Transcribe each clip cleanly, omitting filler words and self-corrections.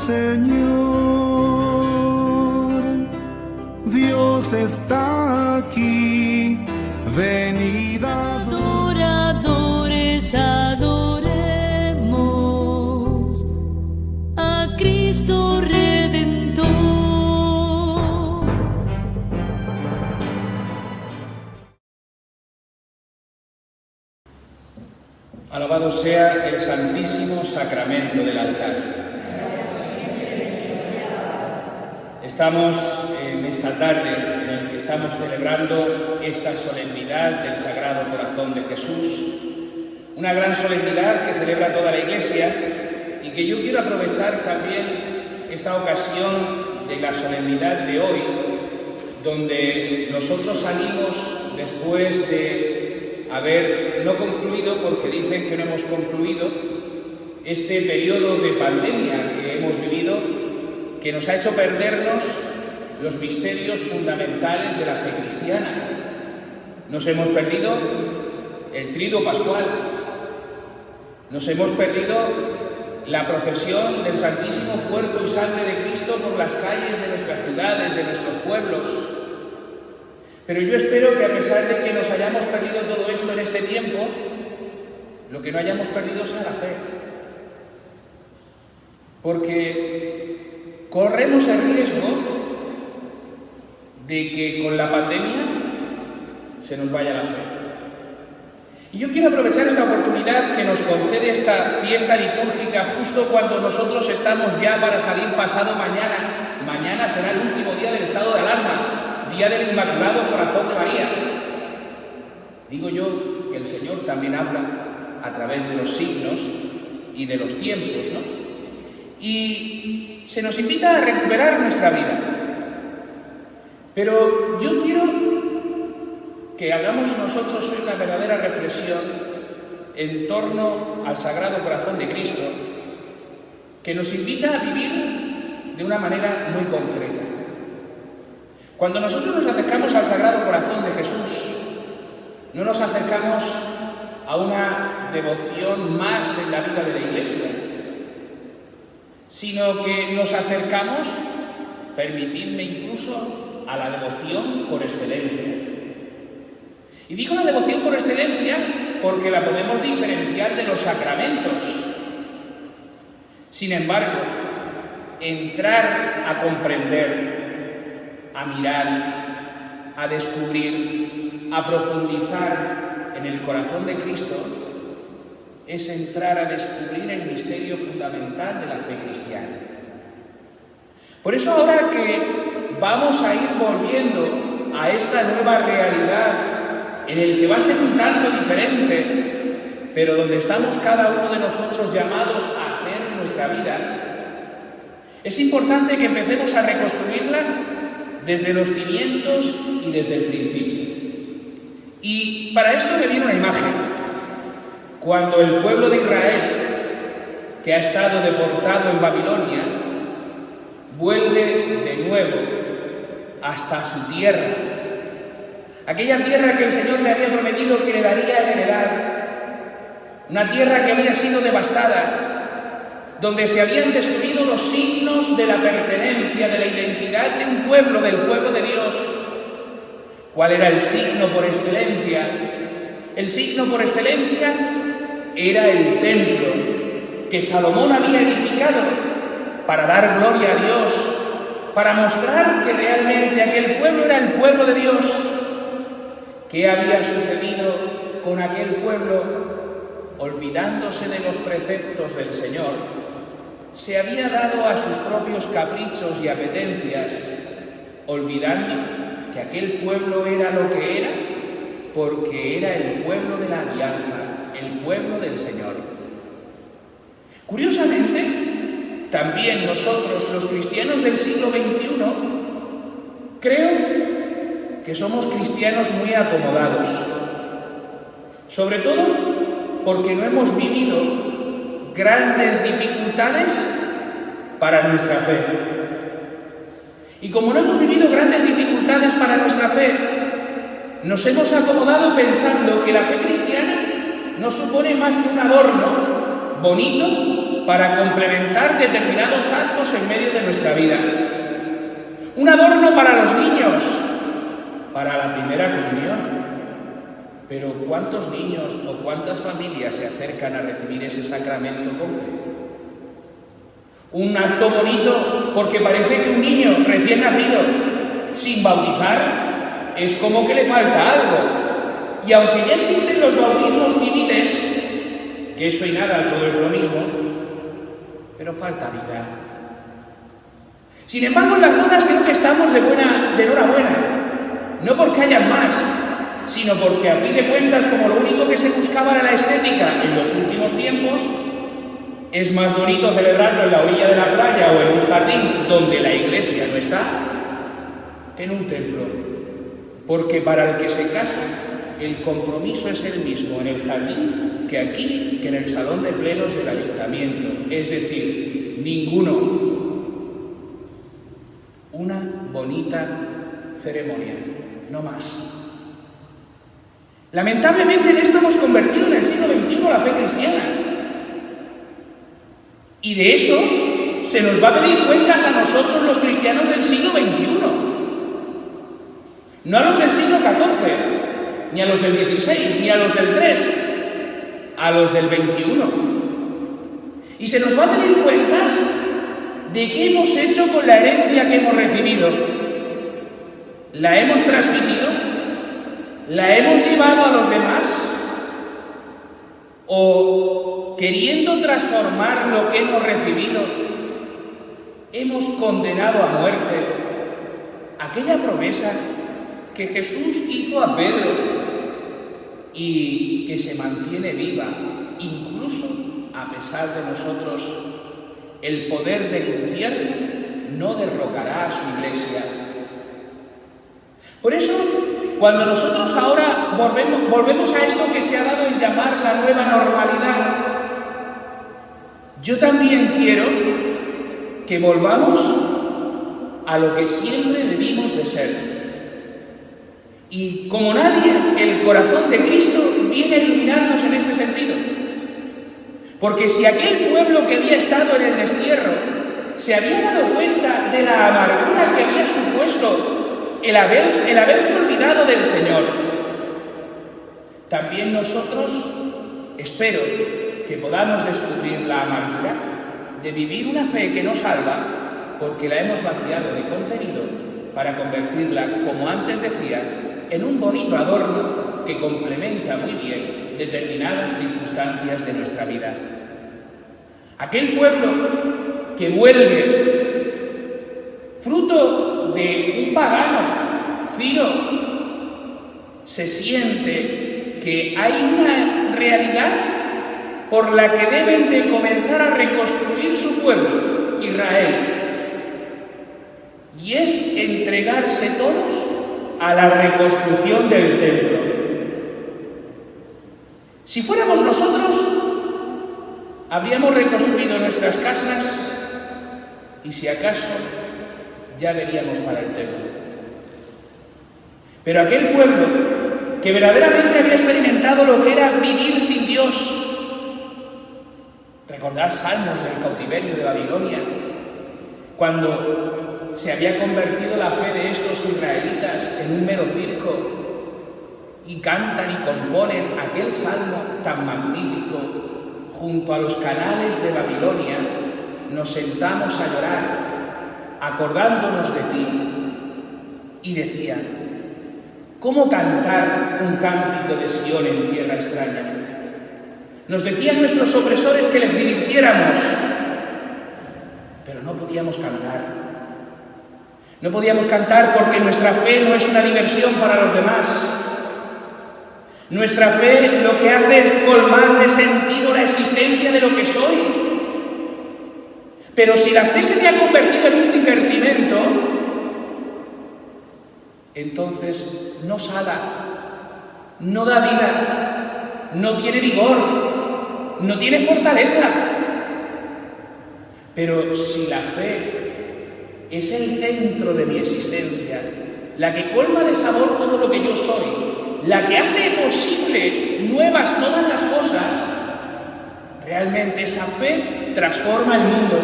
Señor, Dios está aquí, venid adoradores, adoremos a Cristo Redentor. Alabado sea el Santísimo Sacramento del altar. Estamos en esta tarde en el que estamos celebrando esta solemnidad del Sagrado Corazón de Jesús, una gran solemnidad que celebra toda la Iglesia y que yo quiero aprovechar también esta ocasión de la solemnidad de hoy, donde nosotros salimos después de haber no concluido, porque dicen que no hemos concluido, este periodo de pandemia que hemos vivido, que nos ha hecho perdernos los misterios fundamentales de la fe cristiana. Nos hemos perdido el triduo pascual, nos hemos perdido la procesión del Santísimo Cuerpo y Sangre de Cristo por las calles de nuestras ciudades, de nuestros pueblos. Pero yo espero que a pesar de que nos hayamos perdido todo esto en este tiempo, lo que no hayamos perdido sea la fe. Porque corremos el riesgo de que con la pandemia se nos vaya la fe. Y yo quiero aprovechar esta oportunidad que nos concede esta fiesta litúrgica justo cuando nosotros estamos ya para salir pasado mañana. Mañana será el último día del estado de alarma, día del Inmaculado Corazón de María. Digo yo que el Señor también habla a través de los signos y de los tiempos, ¿no? Y se nos invita a recuperar nuestra vida. Pero yo quiero que hagamos nosotros hoy una verdadera reflexión en torno al Sagrado Corazón de Cristo, que nos invita a vivir de una manera muy concreta. Cuando nosotros nos acercamos al Sagrado Corazón de Jesús, no nos acercamos a una devoción más en la vida de la Iglesia, sino que nos acercamos, permitidme incluso, a la devoción por excelencia. Y digo la devoción por excelencia porque la podemos diferenciar de los sacramentos. Sin embargo, entrar a comprender, a mirar, a descubrir, a profundizar en el corazón de Cristo, es entrar a descubrir el misterio fundamental de la fe cristiana. Por eso ahora que vamos a ir volviendo a esta nueva realidad en el que va a ser un tanto diferente, pero donde estamos cada uno de nosotros llamados a hacer nuestra vida, es importante que empecemos a reconstruirla desde los cimientos y desde el principio. Y para esto me viene una imagen. Cuando el pueblo de Israel, que ha estado deportado en Babilonia, vuelve de nuevo hasta su tierra, aquella tierra que el Señor le había prometido que le daría en heredad, una tierra que había sido devastada, donde se habían destruido los signos de la pertenencia, de la identidad de un pueblo, del pueblo de Dios. ¿Cuál era el signo por excelencia? El signo por excelencia era el templo que Salomón había edificado para dar gloria a Dios, para mostrar que realmente aquel pueblo era el pueblo de Dios. ¿Qué había sucedido con aquel pueblo? Olvidándose de los preceptos del Señor, se había dado a sus propios caprichos y apetencias, olvidando que aquel pueblo era lo que era, porque era el pueblo de la alianza, el pueblo del Señor. Curiosamente, también nosotros, los cristianos del siglo XXI, creo que somos cristianos muy acomodados, sobre todo porque no hemos vivido grandes dificultades para nuestra fe. Y como no hemos vivido grandes dificultades para nuestra fe, nos hemos acomodado pensando que la fe cristiana no supone más que un adorno bonito para complementar determinados actos en medio de nuestra vida. Un adorno para los niños, para la primera comunión. Pero ¿cuántos niños o cuántas familias se acercan a recibir ese sacramento con fe? Un acto bonito porque parece que un niño recién nacido, sin bautizar, es como que le falta algo. Y aunque ya existen los bautismos civiles, que eso y nada, todo es lo mismo, pero falta vida. Sin embargo, en las bodas creo que estamos de enhorabuena, no porque hayan más, sino porque a fin de cuentas, como lo único que se buscaba era la estética en los últimos tiempos, es más bonito celebrarlo en la orilla de la playa o en un jardín donde la iglesia no está, que en un templo. Porque para el que se casa, el compromiso es el mismo en el jardín que aquí, que en el salón de plenos del ayuntamiento. Es decir, ninguno. Una bonita ceremonia, no más. Lamentablemente en esto hemos convertido en el siglo XXI la fe cristiana. Y de eso se nos va a pedir cuentas a nosotros los cristianos del siglo XXI. No a los del siglo XIV, ni a los del XVI, ni a los del III, a los del XXI. Y se nos va a pedir cuentas de qué hemos hecho con la herencia que hemos recibido. ¿La hemos transmitido? ¿La hemos llevado a los demás? ¿O queriendo transformar lo que hemos recibido, hemos condenado a muerte aquella promesa que Jesús hizo a Pedro y que se mantiene viva, incluso a pesar de nosotros? El poder del infierno no derrocará a su iglesia. Por eso, cuando nosotros ahora volvemos a esto que se ha dado en llamar la nueva normalidad, yo también quiero que volvamos a lo que siempre debimos de ser. Y como nadie, el corazón de Cristo viene a iluminarnos en este sentido. Porque si aquel pueblo que había estado en el destierro se había dado cuenta de la amargura que había supuesto el haberse olvidado del Señor, también nosotros espero que podamos descubrir la amargura de vivir una fe que nos salva porque la hemos vaciado de contenido para convertirla, como antes decía, en un bonito adorno que complementa muy bien determinadas circunstancias de nuestra vida. Aquel pueblo que vuelve fruto de un pagano, Ciro, se siente que hay una realidad por la que deben de comenzar a reconstruir su pueblo, Israel, y es entregarse todos a la reconstrucción del templo. Si fuéramos nosotros, habríamos reconstruido nuestras casas y si acaso ya veríamos para el templo. Pero aquel pueblo que verdaderamente había experimentado lo que era vivir sin Dios, recordad salmos del cautiverio de Babilonia, cuando se había convertido la fe de estos israelitas en un mero circo, y cantan y componen aquel salmo tan magnífico, junto a los canales de Babilonia, nos sentamos a llorar, acordándonos de ti, y decían, ¿cómo cantar un cántico de Sión en tierra extraña? Nos decían nuestros opresores que les divirtiéramos, pero no podíamos cantar. No podíamos cantar porque nuestra fe no es una diversión para los demás. Nuestra fe lo que hace es colmar de sentido la existencia de lo que soy. Pero si la fe se me ha convertido en un divertimento, entonces no sala, no da vida, no tiene vigor, no tiene fortaleza. Pero si la fe es el centro de mi existencia, la que colma de sabor todo lo que yo soy, la que hace posible nuevas todas las cosas, realmente esa fe transforma el mundo.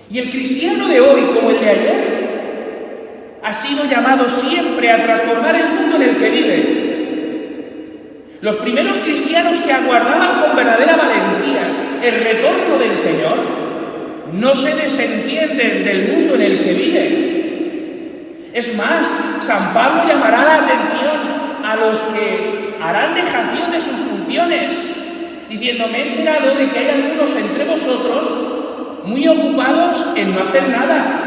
Y el cristiano de hoy, como el de ayer, ha sido llamado siempre a transformar el mundo en el que vive. Los primeros cristianos que aguardaban con verdadera valentía el retorno del Señor no se desentienden del mundo en el que viven. Es más, San Pablo llamará la atención a los que harán dejación de sus funciones, diciendo: me he enterado de que hay algunos entre vosotros muy ocupados en no hacer nada.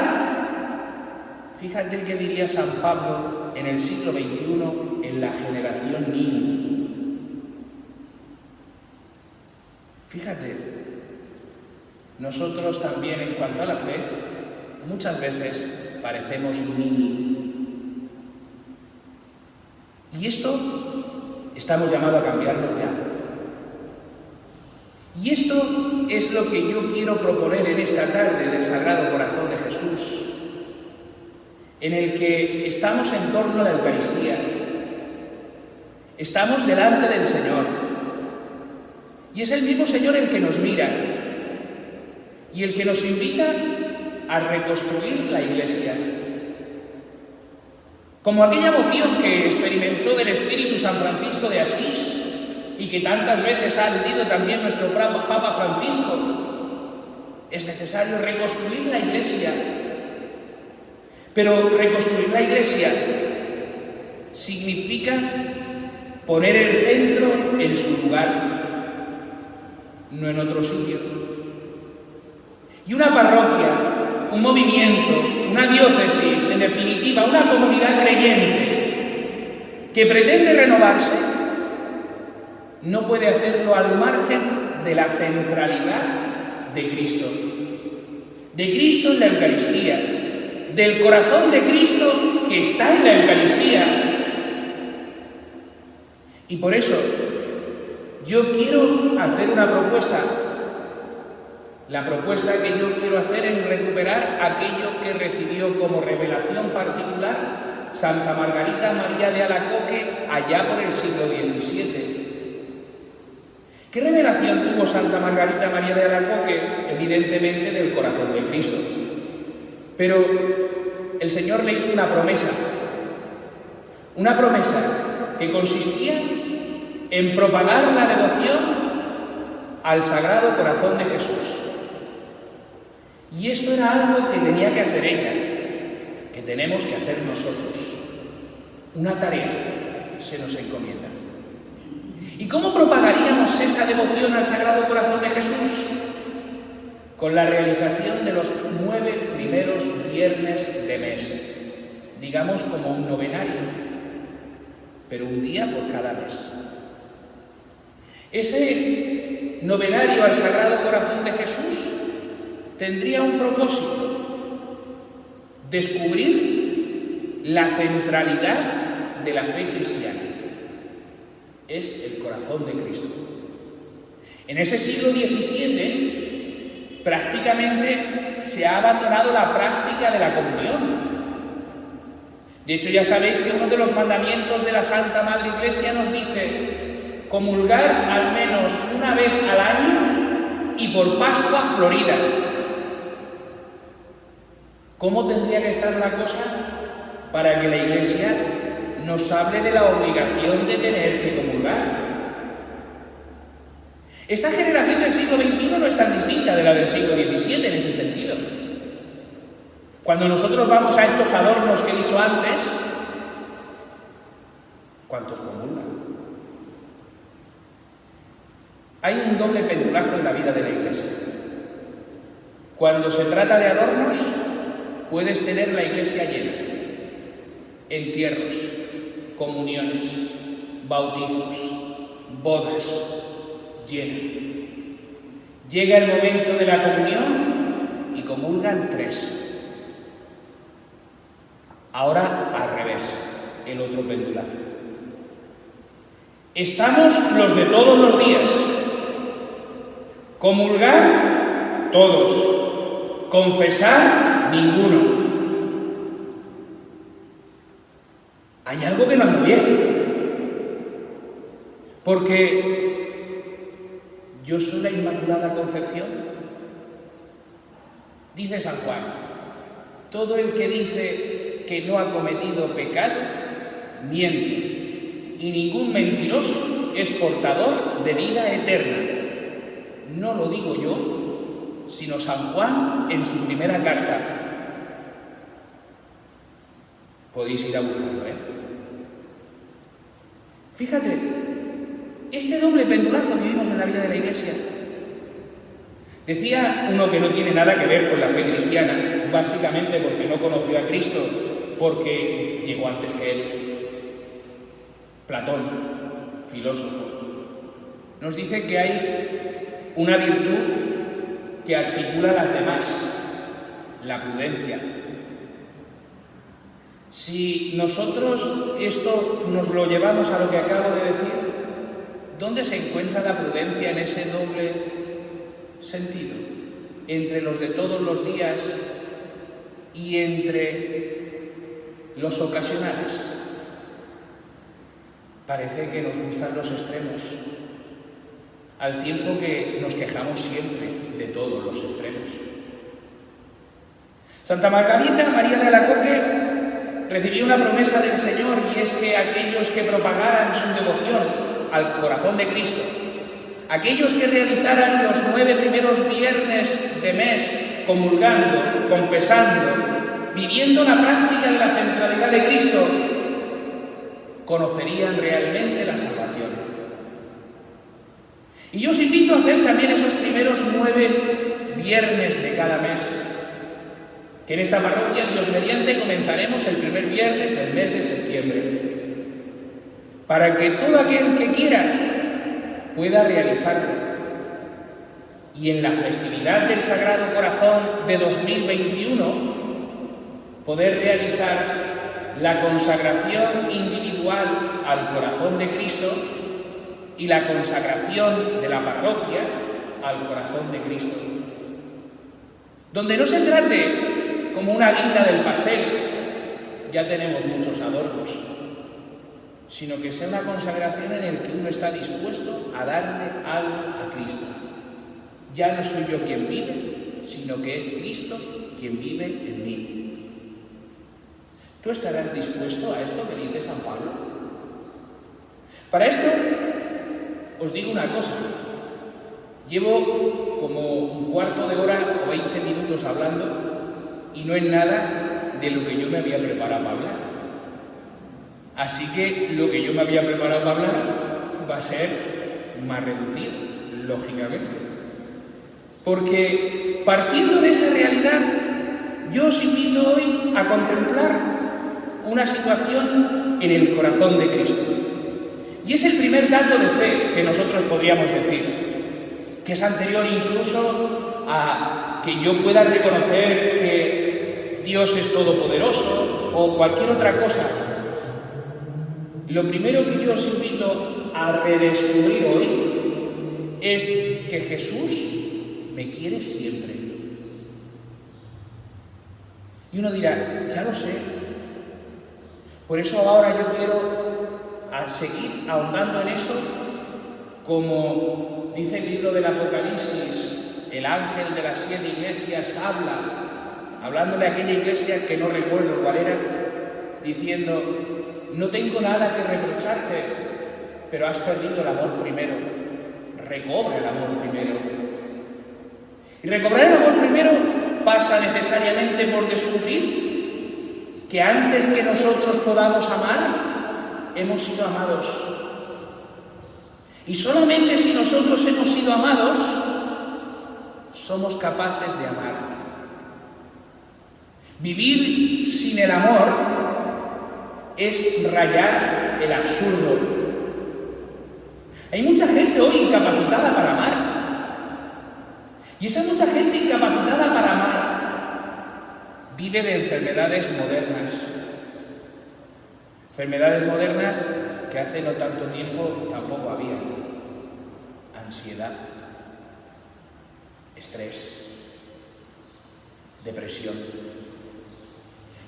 Fíjate qué diría San Pablo en el siglo XXI en la generación Nini. Fíjate, nosotros también en cuanto a la fe, muchas veces parecemos Nini. Y esto estamos llamados a cambiarlo ya. Y esto es lo que yo quiero proponer en esta tarde del Sagrado Corazón de Jesús, en el que estamos en torno a la Eucaristía, estamos delante del Señor, y es el mismo Señor el que nos mira y el que nos invita a reconstruir la Iglesia. Como aquella emoción que experimentó del Espíritu San Francisco de Asís y que tantas veces ha aludido también nuestro Papa Francisco, es necesario reconstruir la Iglesia. Pero reconstruir la Iglesia significa poner el centro en su lugar, no en otro sitio. Y una parroquia, un movimiento, una diócesis, en definitiva, una comunidad creyente que pretende renovarse, no puede hacerlo al margen de la centralidad de Cristo. De Cristo en la Eucaristía, del corazón de Cristo que está en la Eucaristía. Y por eso yo quiero hacer una propuesta. La propuesta que yo quiero hacer es recuperar aquello que recibió como revelación particular Santa Margarita María de Alacoque allá por el siglo XVII. ¿Qué revelación tuvo Santa Margarita María de Alacoque? Evidentemente del corazón de Cristo. Pero el Señor le hizo una promesa que consistía en propagar la devoción al Sagrado Corazón de Jesús. Y esto era algo que tenía que hacer ella, que tenemos que hacer nosotros. Una tarea se nos encomienda. ¿Y cómo propagaríamos esa devoción al Sagrado Corazón de Jesús? Con la realización de los 9 primeros viernes de mes, digamos como un novenario, pero un día por cada mes. Ese novenario al Sagrado Corazón de Jesús tendría un propósito: descubrir la centralidad de la fe cristiana. Es el corazón de Cristo. En ese siglo XVII prácticamente se ha abandonado la práctica de la comunión. De hecho, ya sabéis que uno de los mandamientos de la Santa Madre Iglesia nos dice comulgar al menos una vez al año y por Pascua florida. ¿Cómo tendría que estar la cosa para que la Iglesia nos hable de la obligación de tener que comulgar? Esta generación del siglo XXI no es tan distinta de la del siglo XVII en ese sentido. Cuando nosotros vamos a estos adornos que he dicho antes, ¿cuántos comulgan? Hay un doble pendulazo en la vida de la Iglesia. Cuando se trata de adornos, puedes tener la Iglesia llena. Entierros, comuniones, bautizos, bodas, llena. Llega el momento de la comunión y comulgan 3. Ahora al revés, el otro pendulazo. Estamos los de todos los días. Comulgar, todos. Confesar, ninguno. Hay algo que no anda bien. Porque ¿Yo soy la Inmaculada Concepción? Dice San Juan, todo el que dice que no ha cometido pecado, miente, y ningún mentiroso es portador de vida eterna. No lo digo yo, sino San Juan en su primera carta. Podéis ir a buscarlo, ¿eh? Fíjate, este doble pendulazo que vivimos en la vida de la Iglesia. Decía uno que no tiene nada que ver con la fe cristiana, básicamente porque no conoció a Cristo, porque llegó antes que él. Platón, filósofo, nos dice que hay una virtud que articula las demás, la prudencia. Si nosotros esto nos lo llevamos a lo que acabo de decir, ¿dónde se encuentra la prudencia en ese doble sentido? Entre los de todos los días y entre los ocasionales. Parece que nos gustan los extremos, al tiempo que nos quejamos siempre de todos los extremos. Santa Margarita María de Alacoque recibió una promesa del Señor, y es que aquellos que propagaran su devoción al corazón de Cristo, aquellos que realizaran los 9 primeros viernes de mes comulgando, confesando, viviendo la práctica de la centralidad de Cristo, conocerían realmente la salvación. Y yo os invito a hacer también esos primeros 9 viernes de cada mes, que en esta parroquia, Dios mediante, comenzaremos el primer viernes del mes de septiembre, para que todo aquel que quiera pueda realizarlo. Y en la festividad del Sagrado Corazón de 2021, poder realizar la consagración individual al corazón de Cristo y la consagración de la parroquia al corazón de Cristo. Donde no se trate como una guinda del pastel, ya tenemos muchos adornos, sino que sea una consagración en la que uno está dispuesto a darle algo a Cristo. Ya no soy yo quien vive, sino que es Cristo quien vive en mí. ¿Tú estarás dispuesto a esto que dice San Pablo? Para esto, os digo una cosa. Llevo como un cuarto de hora o 20 minutos hablando y no es nada de lo que yo me había preparado para hablar. Así que lo que yo me había preparado para hablar va a ser más reducido, lógicamente. Porque partiendo de esa realidad, yo os invito hoy a contemplar una situación en el corazón de Cristo. Y es el primer dato de fe que nosotros podríamos decir, que es anterior incluso a que yo pueda reconocer que Dios es todopoderoso o cualquier otra cosa. Lo primero que yo os invito a redescubrir hoy es que Jesús me quiere siempre. Y uno dirá, ya lo sé. Por eso ahora yo quiero seguir ahondando en eso, como dice el libro del Apocalipsis, el ángel de las 7 iglesias hablándole a aquella iglesia que no recuerdo cuál era, diciendo, no tengo nada que reprocharte, pero has perdido el amor primero. Recobra el amor primero. Y recobrar el amor primero pasa necesariamente por descubrir que antes que nosotros podamos amar, hemos sido amados. Y solamente si nosotros hemos sido amados, somos capaces de amar. Vivir sin el amor es rayar el absurdo. Hay mucha gente hoy incapacitada para amar. Y esa mucha gente incapacitada para amar vive de enfermedades modernas. Enfermedades modernas que hace no tanto tiempo tampoco había. Ansiedad, estrés, depresión.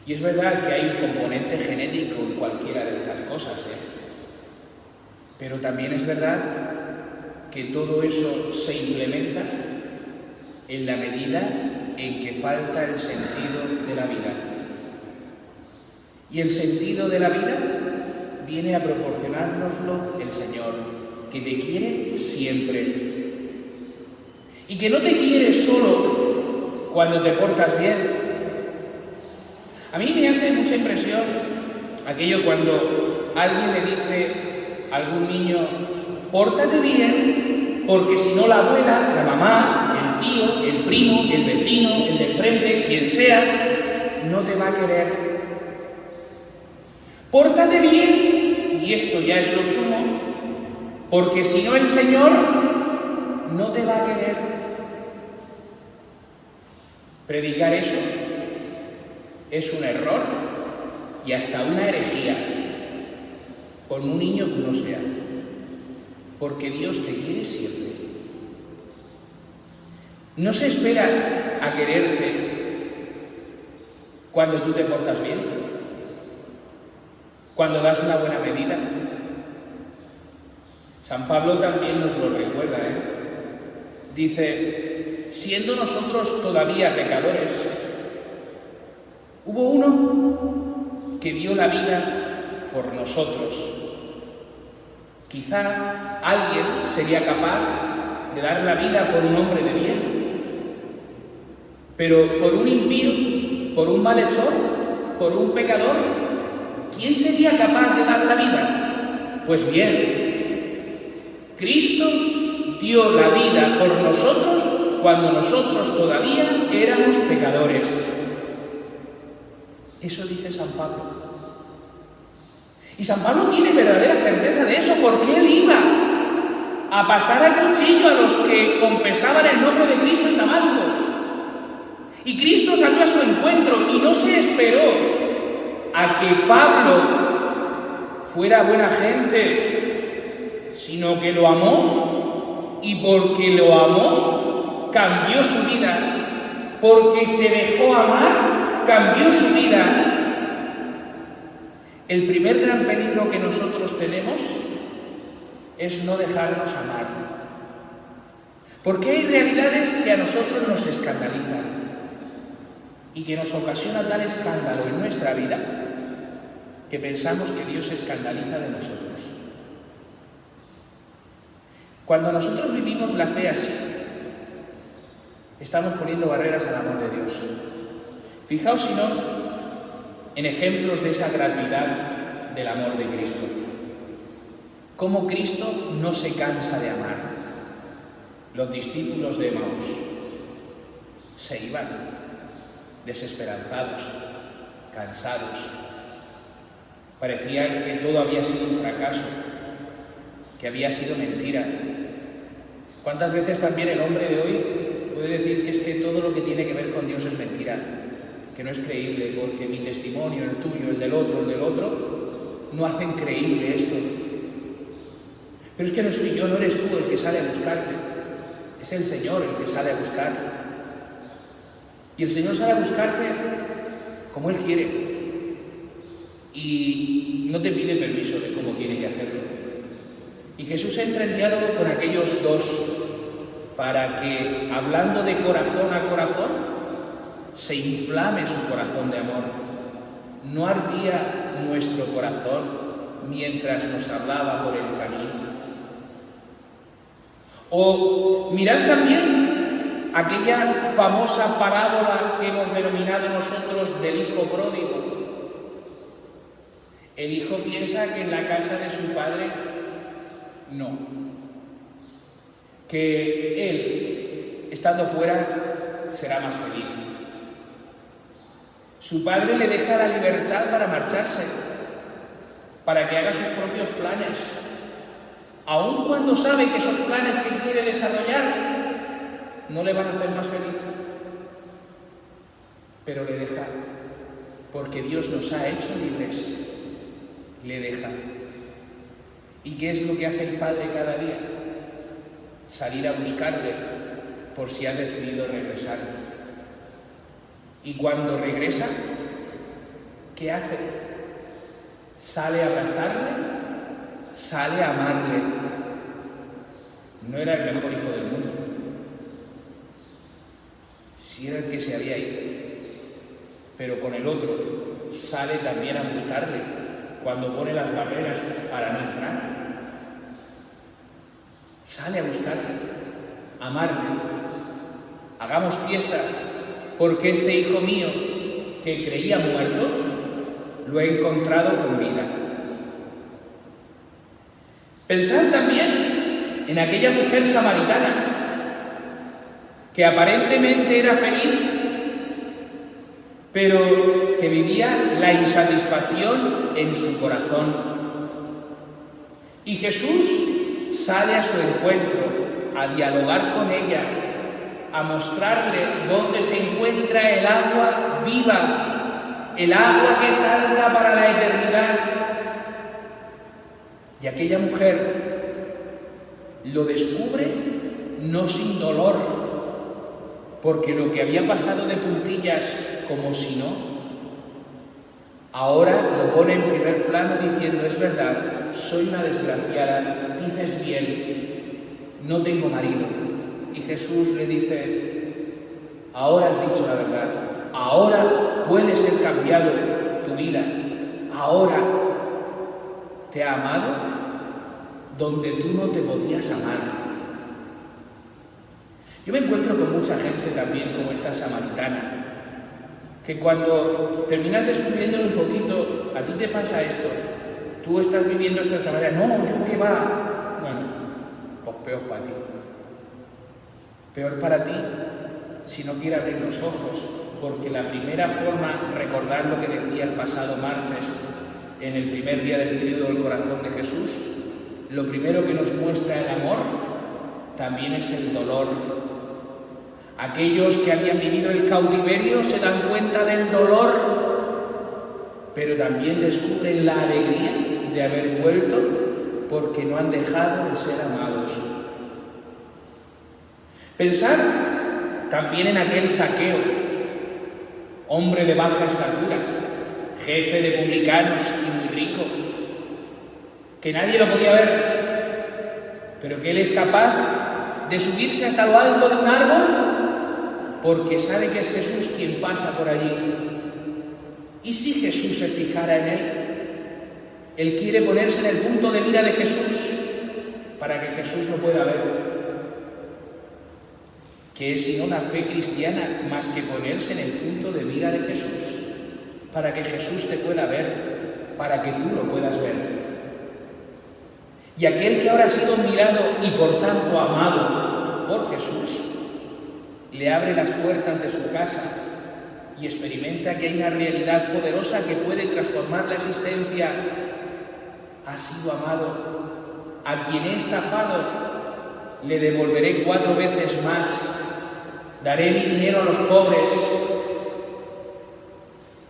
Y es verdad que hay un componente genético en cualquiera de estas cosas, pero también es verdad que todo eso se implementa en la medida en que falta el sentido de la vida. Y el sentido de la vida viene a proporcionárnoslo el Señor, que te quiere siempre. Y que no te quiere solo cuando te portas bien. A mí me hace mucha impresión aquello cuando alguien le dice a algún niño: pórtate bien, porque si no la abuela, la mamá, el tío, el primo, el vecino, el del frente, quien sea, no te va a querer. Pórtate bien, y esto ya es lo sumo, porque si no el Señor no te va a querer. Predicar eso es un error y hasta una herejía, por un niño que uno sea, porque Dios te quiere siempre. No se espera a quererte cuando tú te portas bien, cuando das una buena medida. San Pablo también nos lo recuerda, Dice: siendo nosotros todavía pecadores, hubo uno que dio la vida por nosotros. Quizá alguien sería capaz de dar la vida por un hombre de bien, pero por un impío, por un malhechor, por un pecador, ¿quién sería capaz de dar la vida? Pues bien, Cristo dio la vida por nosotros cuando nosotros todavía éramos pecadores. Eso dice San Pablo. Y San Pablo tiene verdadera certeza de eso, porque él iba a pasar a cuchillo a los que confesaban el nombre de Cristo en Damasco. Y Cristo salió a su encuentro y no se esperó a que Pablo fuera buena gente, sino que lo amó, y porque lo amó, cambió su vida. Porque se dejó amar, cambió su vida. El primer gran peligro que nosotros tenemos es no dejarnos amar. Porque hay realidades que a nosotros nos escandalizan y que nos ocasiona tal escándalo en nuestra vida que pensamos que Dios se escandaliza de nosotros. Cuando nosotros vivimos la fe así, estamos poniendo barreras al amor de Dios. Fijaos, si no, en ejemplos de esa gratuidad del amor de Cristo. Cómo Cristo no se cansa de amar. Los discípulos de Emaús se iban desesperanzados, cansados. Parecía que todo había sido un fracaso, que había sido mentira. ¿Cuántas veces también el hombre de hoy puede decir que es que todo lo que tiene que ver con Dios es mentira? Que no es creíble, porque mi testimonio, el tuyo, el del otro, no hacen creíble esto. Pero es que no soy yo, no eres tú el que sale a buscarme, es el Señor el que sale a buscarte. Y el Señor sale a buscarte como Él quiere, y no te pide permiso de cómo tiene que hacerlo. Y Jesús entra en diálogo con aquellos dos para que, hablando de corazón a corazón, se inflame su corazón de amor. ¿No ardía nuestro corazón mientras nos hablaba por el camino? O mirad también aquella famosa parábola que hemos denominado nosotros del hijo pródigo. El hijo piensa que en la casa de su padre no, que él, estando fuera, será más feliz. Su padre le deja la libertad para marcharse, para que haga sus propios planes, aun cuando sabe que esos planes que quiere desarrollar no le van a hacer más feliz. Pero le deja, porque Dios nos ha hecho libres, le deja. ¿Y qué es lo que hace el padre cada día? Salir a buscarle por si ha decidido regresar. Y cuando regresa, ¿qué hace? Sale a abrazarle, sale a amarle. no era el mejor hijo del mundo, sí era el que se había ido, pero con el otro sale también a buscarle cuando pone las barreras para no entrar. Sale a buscarle, a amarle. Hagamos fiesta porque este hijo mío que creía muerto lo he encontrado con vida. Pensad también en aquella mujer samaritana que aparentemente era feliz, pero que vivía la insatisfacción en su corazón. Y Jesús sale a su encuentro, a dialogar con ella, a mostrarle dónde se encuentra el agua viva, el agua que salta para la eternidad. Y aquella mujer lo descubre no sin dolor, porque lo que había pasado de puntillas como si no, ahora lo pone en primer plano diciendo: es verdad, soy una desgraciada, dices bien, no tengo marido. Y Jesús le dice: ahora has dicho la verdad, ahora puede ser cambiado tu vida, ahora te ha amado donde tú no te podías amar. Yo me encuentro con mucha gente también como esta samaritana, que cuando terminas descubriéndolo un poquito, a ti te pasa esto, tú estás viviendo esto de otra manera, no, yo qué va. Bueno, pues peor para ti. Peor para ti si no quieres abrir los ojos, porque la primera forma, recordar lo que decía el pasado martes, en el primer día del Tríodo del Corazón de Jesús, lo primero que nos muestra el amor también es el dolor. Aquellos que habían vivido el cautiverio se dan cuenta del dolor, pero también descubren la alegría de haber vuelto porque no han dejado de ser amados. Pensad también en aquel Zaqueo, hombre de baja estatura, jefe de publicanos y muy rico, que nadie lo podía ver, pero que él es capaz de subirse hasta lo alto de un árbol porque sabe que es Jesús quien pasa por allí. ¿Y si Jesús se fijara en él? Él quiere ponerse en el punto de mira de Jesús para que Jesús lo pueda ver. ¿Qué es sino la fe cristiana más que ponerse en el punto de mira de Jesús para que Jesús te pueda ver, para que tú lo puedas ver? Y aquel que ahora ha sido mirado y por tanto amado por Jesús, le abre las puertas de su casa y experimenta que hay una realidad poderosa que puede transformar la existencia. Ha sido amado. A quien he estafado le devolveré 4 veces más. Daré mi dinero a los pobres.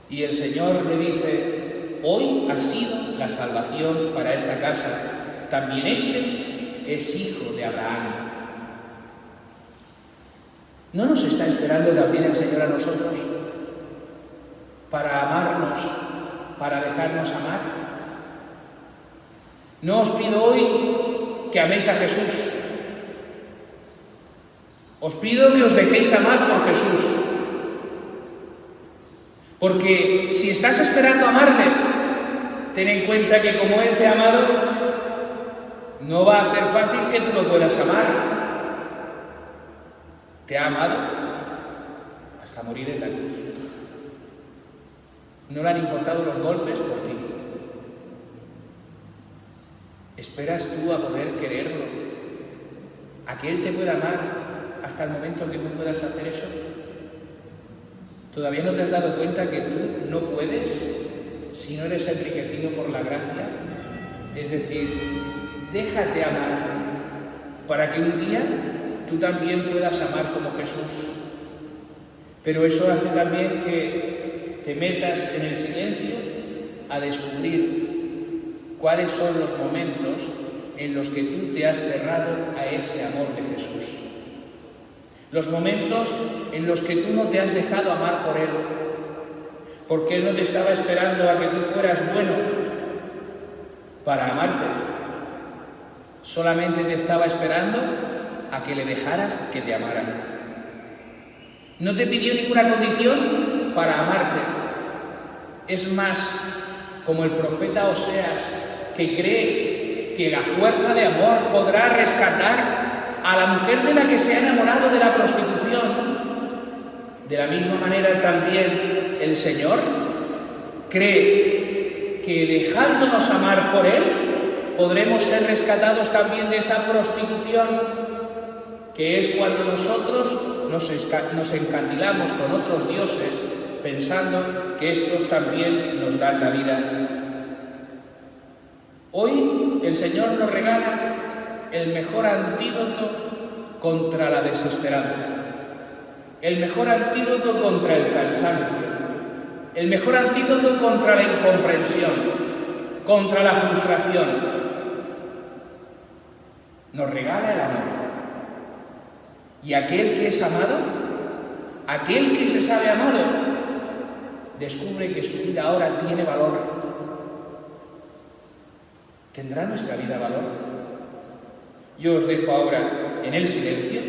Y el Señor le dice: hoy ha sido la salvación para esta casa. También este es hijo de Abraham. ¿No nos está esperando también el Señor a nosotros para amarnos, para dejarnos amar? No os pido hoy que améis a Jesús. Os pido que os dejéis amar por Jesús. Porque si estás esperando amarle, ten en cuenta que como Él te ha amado, no va a ser fácil que tú lo puedas amar. Te ha amado hasta morir en la cruz. No le han importado los golpes por ti. ¿Esperas tú a poder quererlo? ¿A que Él te pueda amar hasta el momento en que tú puedas hacer eso? ¿Todavía no te has dado cuenta que tú no puedes si no eres enriquecido por la gracia? Es decir, déjate amar para que un día tú también puedas amar como Jesús. Pero eso hace también que te metas en el silencio a descubrir cuáles son los momentos en los que tú te has cerrado a ese amor de Jesús. Los momentos en los que tú no te has dejado amar por Él, porque Él no te estaba esperando a que tú fueras bueno para amarte. Solamente te estaba esperando a que le dejaras que te amara. No te pidió ninguna condición para amarte. Es más, como el profeta Oseas, que cree que la fuerza de amor podrá rescatar a la mujer de la que se ha enamorado de la prostitución. De la misma manera también el Señor cree que dejándonos amar por Él, podremos ser rescatados también de esa prostitución, que es cuando nosotros nos encandilamos con otros dioses, pensando que estos también nos dan la vida. Hoy el Señor nos regala el mejor antídoto contra la desesperanza, el mejor antídoto contra el cansancio, el mejor antídoto contra la incomprensión, contra la frustración. Nos regala el amor. Y aquel que es amado, aquel que se sabe amado, descubre que su vida ahora tiene valor. ¿Tendrá nuestra vida valor? Yo os dejo ahora en el silencio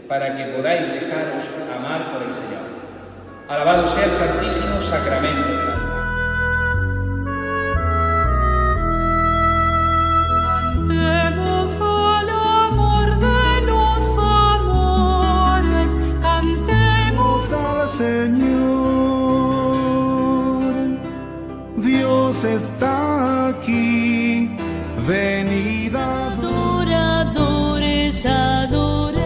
para que podáis dejaros amar por el Señor. Alabado sea el Santísimo Sacramento del altar. Cantemos al amor de los amores, cantemos al Señor. Dios está aquí, venid a adoradores, adoradores.